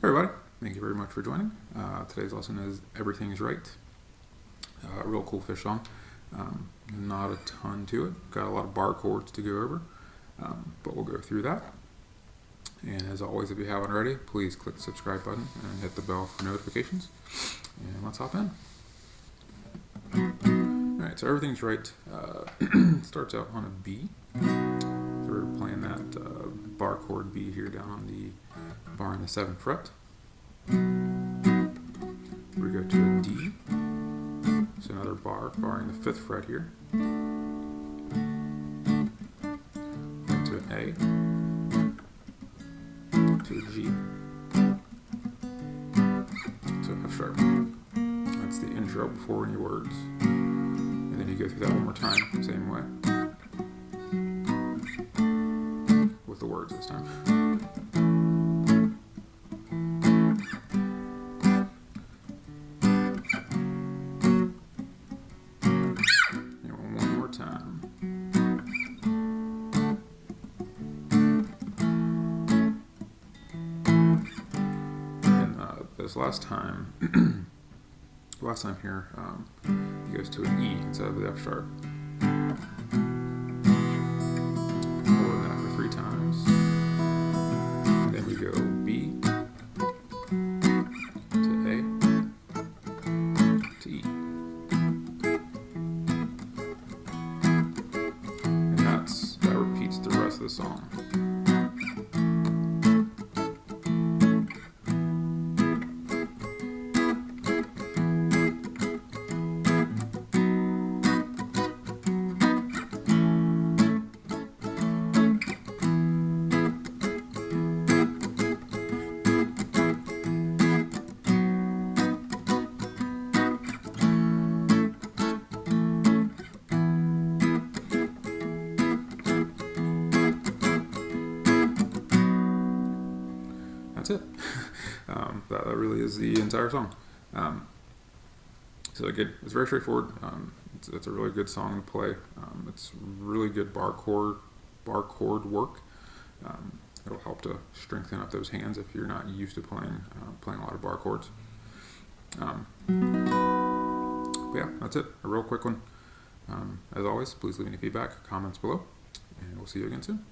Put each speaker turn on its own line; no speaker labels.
everybody, thank you very much for joining. Today's lesson is Everything is Right. A real cool Phish song. Not a ton to it. Got a lot of bar chords to go over, but we'll go through that. And as always, if you haven't already, please click the subscribe button and hit the bell for notifications. And let's hop in. Alright, so Everything's Right starts out on a B. So we're playing that bar chord B here down on the bar in the 7th fret. We go to a D, so another bar in the 5th fret here. Then to an A, to a G, to an F sharp. That's the intro before any words. And then you go through that one more time, same way. With the words this time. Time. And this last time here, he goes to an E instead of the F sharp. Hold that for 3 times. Then we go B to A to E. That repeats the rest of the song. That's it. That really is the entire song. So again, it's very straightforward. It's a really good song to play. It's really good bar chord work. It'll help to strengthen up those hands if you're not used to playing a lot of bar chords. But yeah, that's it. A real quick one. As always, please leave any feedback, comments below, and we'll see you again soon.